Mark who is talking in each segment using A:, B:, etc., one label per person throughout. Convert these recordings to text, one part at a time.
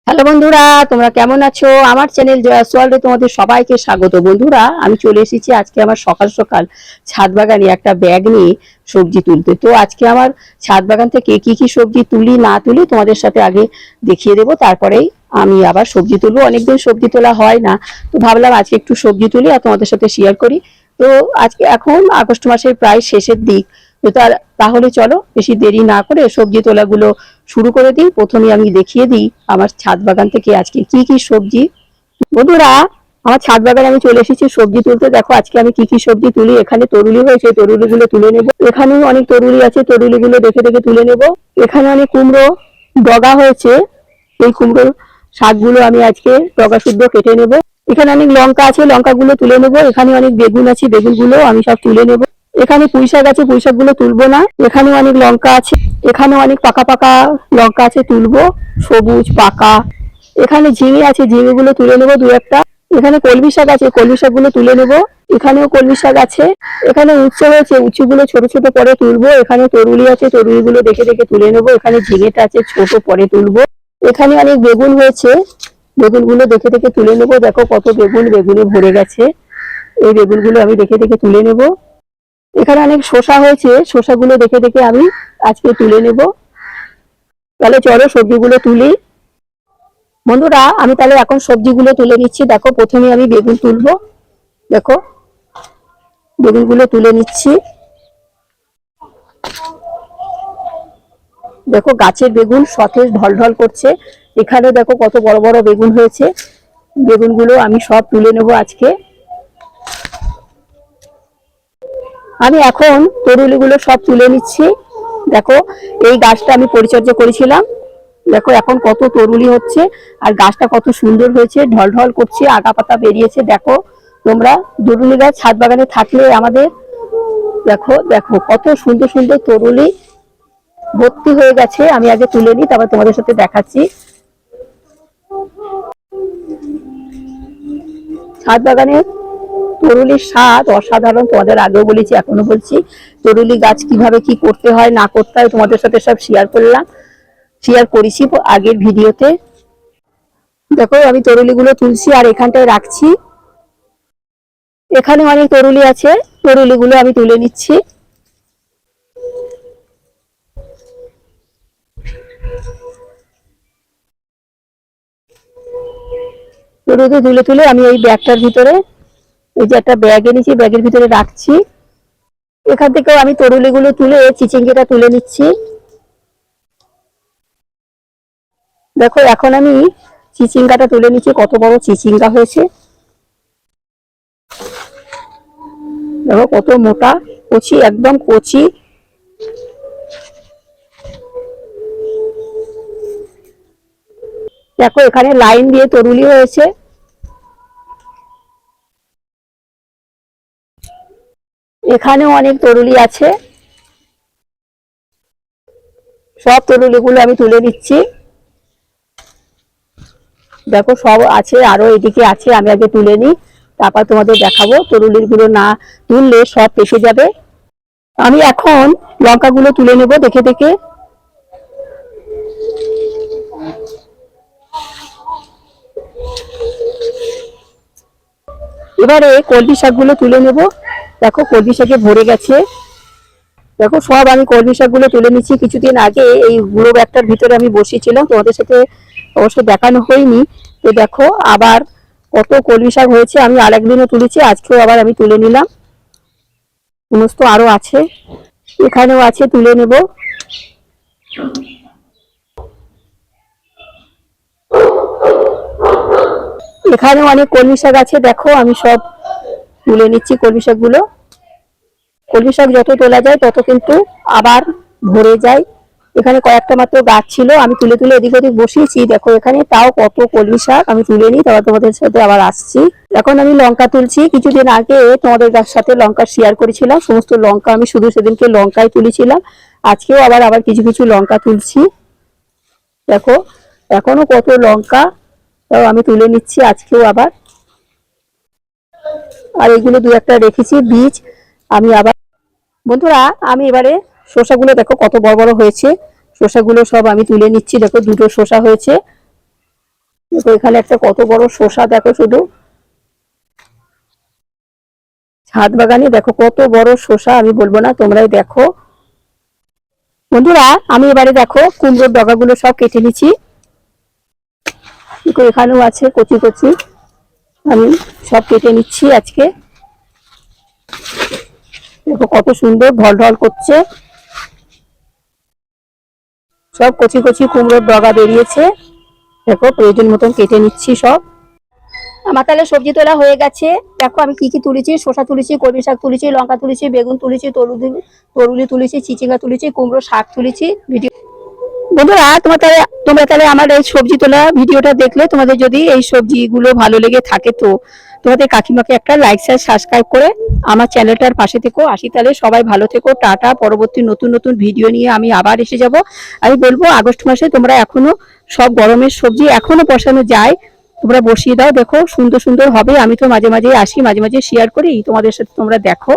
A: Hello বন্ধুরা, তোমরা কেমন আছো? আমার চ্যানেল জয়াস ওয়ার্ল্ডে তোমাদের সবাইকে স্বাগত। বন্ধুরা, আমি চলে এসেছি আজকে আমার সকাল সকাল ছাদ বাগানে একটা ব্যাগ নিয়ে সবজি তুলতে। তো আজকে আমার ছাদ বাগান থেকে কি কি সবজি তুলি না তুলি তোমাদের সাথে আগে দেখিয়ে দেবো, তারপরেই আমি আবার সবজি তুলবো। অনেকদিন সবজি তোলা হয় না, তো ভাবলাম আজকে একটু সবজি তুলি আর তোমাদের সাথে শেয়ার করি। তো আজকে এখন আগস্ট মাসের প্রায় শেষের দিক, তো তাহলে চলো বেশি দেরি না করে সবজি তোলাগুলো শুরু করে দিই। প্রথমে আমি দেখিয়ে দিই আমার ছাদ বাগান থেকে আজকে কি কি সবজি। বন্ধুরা, আমার ছাদ বাগানে আমি চলে এসেছি সবজি তুলতে। দেখো আজকে আমি কি কি সবজি তুলি। এখানে তরুলি হয়েছে, তরুলিগুলো তুলে নেব। এখানেও অনেক তরুলি আছে, তরুলিগুলো দেখে দেখে তুলে নেব। এখানে অনেক কুমড়ো ডগা হয়েছে, এই কুমড়োর শাকগুলো আমি আজকে ডগা শুদ্ধ কেটে নেব। এখানে অনেক লঙ্কা আছে, লঙ্কাগুলো তুলে নেব। এখানে অনেক বেগুন আছে, বেগুনগুলো আমি সব তুলে নেব। এখানে পুঁই শাক আছে, পুঁই শাকগুলো তুলবো না। এখানে অনেক লঙ্কা আছে, এখানে অনেক পাকা পাকা লঙ্কা আছে, তুলবো সবুজ পাকা। এখানে ঝিঙে আছে, ঝিঙেগুলো তুলে নেবো দু একটা। এখানে কলমি শাক আছে, কলমি শাকগুলো তুলে নেবো। এখানেও কলমি শাক আছে। এখানে উচ্ছে হয়েছে, উচ্ছেগুলো ছোট ছোট পরে তুলবো। এখানে তরুলি আছে, তরুলিগুলো দেখে দেখে তুলে নেবো। এখানে ঝিঙেটা আছে, ছোট পরে তুলবো। এখানে অনেক বেগুন হয়েছে, বেগুনগুলো দেখে দেখে তুলে নেবো। দেখো কত বেগুন, বেগুনে ভরে গেছে। এই বেগুনগুলো আমি দেখে দেখে তুলে নেবো। এখানে অনেক শসা হয়েছে, শসাগুলো দেখে দেখে আমি আজকে তুলে নেব। তাহলে চলো সবজিগুলো তুলি। বন্ধুরা, আমি তাহলে এখন সবজিগুলো তুলে নিচ্ছি। দেখো প্রথমে আমি বেগুন তুলবো। দেখো বেগুনগুলো তুলে নিচ্ছি। দেখো গাছের বেগুন সতেজ ঢলঢল করছে। এখানে দেখো কত বড় বড় বেগুন হয়েছে। বেগুনগুলো আমি সব তুলে নেব আজকে। আমি এখন তরুলিগুলো সব তুলে নিচ্ছি। দেখো এই গাছটা আমি পরিচর্যা করেছিলাম। দেখো এখন কত তরুলি হচ্ছে, আর গাছটা কত সুন্দর হয়েছে, ঢলঢল করছে, আগা পাতা বেরিয়েছে। দেখো তোমরা তরুলি গাছ ছাদ বাগানে থাকলে আমাদের, দেখো দেখো কত সুন্দর সুন্দর তরুলি ভর্তি হয়ে গেছে। আমি আগে তুলে নিই, তারপর তোমাদের সাথে দেখাচ্ছি। ছাদ বাগানের তরুলির স্বাদ অসাধারণ, তোমাদের আগেও বলেছি এখনো বলছি। তরুলি গাছ কিভাবে কি করতে হয় না করতে হয় তোমাদের সাথে সব শেয়ার করেছি আগের ভিডিওতে। দেখো আমি তরুলিগুলো তুলছি আর এখানটায় রাখছি। এখানে অনেক তরুলি আছে, তরুলিগুলো আমি তুলে নিচ্ছি। তরুলি তুলে তুলে আমি এই ব্যাগটার ভিতরে, এই যে একটা ব্যাগ এনেছি, ব্যাগের ভিতরে রাখছি। এখান থেকেও আমি তরুলিগুলো তুলে চিচিঙ্গিটা তুলে নিচ্ছি। দেখো এখন আমি চিচিঙ্গাটা তুলে নিচ্ছি, কত বড় চিচিঙ্গা হয়েছে। দেখো কত মোটা, কচি, একদম কচি। দেখো এখানে লাইন দিয়ে তরুলি হয়েছে। এখানেও অনেক তরুলি আছে, সব তরুলিগুলো আমি তুলে দিচ্ছি। দেখো সব আছে, আরো এদিকে আছে, আমি আগে তুলে নিই, তারপর তোমাদের দেখাবো। তরুলির গুলো না তুললে সব পেকে যাবে। আমি এখন লঙ্কাগুলো তুলে নেব দেখে দেখে। এবারে কলমি শাকগুলো তুলে নেব। দেখো কলমি শাকে ভরে গেছে। দেখো সব আমি কলমি শাকগুলো তুলে নিচ্ছি। কিছুদিন আগে এই গুঁড়ো ব্যাগটার ভিতরে আমি বসিয়েছিলাম, তোমাদের সাথে অবশ্য দেখানো হয়নি। তো দেখো আবার কত কলমি শাক হয়েছে। আমি আরেকদিনও তুলেছি, আজকেও আবার আমি তুলে নিলাম। সমস্ত আরো আছে, এখানেও আছে, তুলে নেব। এখানেও অনেক কলমি শাক আছে। দেখো আমি সব তুলে নিচ্ছি কলমি শাকগুলো। কলমি শাক যত তোলা যায় তত কিন্তু আবার ভরে যায়। এখানে কয়েকটা মাত্র গাছ ছিল, আমি তুলে তুলে এদিক ওদিক বসিয়েছি। দেখো এখানে তাও কত কলমি শাক। আমি তুলে নিই, তারপর তোমাদের সাথে আবার আসছি। এখন আমি লঙ্কা তুলছি। কিছুদিন আগে তোমাদের সাথে লঙ্কা শেয়ার করেছিলাম, সমস্ত লঙ্কা আমি শুধু সেদিনকে লঙ্কাই তুলেছিলাম। আজকেও আবার আবার কিছু কিছু লঙ্কা তুলছি। দেখো এখনো কত লঙ্কা, তাও আমি তুলে নিচ্ছি আজকেও আবার। আর এগুলো দু একটা রেখেছি বীজ, আমি আবার। বন্ধুরা, আমি এবারে শসাগুলো দেখো কত বড় বড় হয়েছে। শসাগুলো সব আমি তুলে নিচ্ছি। দেখো দুটো শসা হয়েছে। দেখো এখানে একটা কত বড় শসা, দেখো শুধু ছাদ বাগানে দেখো কত বড় শসা, আমি বলবো না, তোমরাই দেখো বন্ধুরা। আমি এবারে দেখো কুমড়োর ডগাগুলো সব কেটে নিচ্ছি। দেখো এখানেও আছে কচি কচি, আমি সব কেটে নিচ্ছি আজকে। দেখো কত সুন্দর ঢল ঢল করছে, সব কচি কচি কুমড়োর ডগা বেরিয়েছে। দেখো প্রয়োজন মতন কেটে নিচ্ছি সব। আমার তাহলে সবজি তোলা হয়ে গেছে। দেখো আমি কি কি তুলেছি, শসা তুলেছি, কলমি শাক তুলেছি, লঙ্কা তুলেছি, বেগুন তুলেছি, তরুলি তুলেছি, চিচিঙ্গা তুলেছি, কুমড়ো শাক তুলেছি। ভিডিও বন্ধুরা তোমরা তাহলে আমার এই সবজি তোলা ভিডিওটা দেখলে, তোমাদের যদি এই সবজিগুলো ভালো লেগে থাকে তো তোমাদের কাকিমাকে একটা লাইক শেয়ার সাবস্ক্রাইব করে আমার চ্যানেলটার পাশে থেকো। আসি তাহলে, সবাই ভালো থেকো, টাটা। পরবর্তী নতুন নতুন ভিডিও নিয়ে আমি আবার এসে যাব। আমি বলবো আগস্ট মাসে তোমরা এখনো সব গরমের সবজি এখনো বসানো যায়, তোমরা বসিয়ে দাও, দেখো সুন্দর সুন্দর হবে। আমি তো মাঝে মাঝে আসি, মাঝে মাঝে শেয়ার করি তোমাদের সাথে, তোমরা দেখো।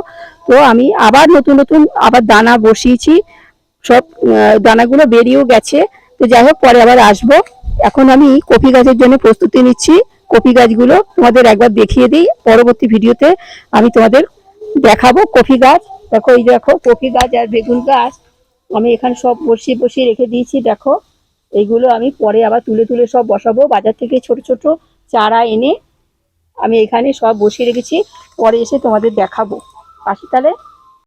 A: তো আমি আবার নতুন নতুন আবার দানা বসিয়েছি, সব দানাগুলো বেরিয়েও গেছে। তো যাই হোক, পরে আবার আসবো। এখন আমি কপি গাছের জন্য প্রস্তুতি নিচ্ছি। কপি গাছগুলো তোমাদের একবার দেখিয়ে দিই, পরবর্তী ভিডিওতে আমি তোমাদের দেখাবো কপি গাছ। দেখো এই দেখো কপি গাছ আর বেগুন গাছ আমি এখানে সব বসিয়ে বসিয়ে রেখে দিয়েছি। দেখো এইগুলো আমি পরে আবার তুলে তুলে সব বসাবো, বাজার থেকে ছোট ছোট চারা এনে আমি এখানে সব বসিয়ে রেখেছি, পরে এসে তোমাদের দেখাবো। আসি তাহলে।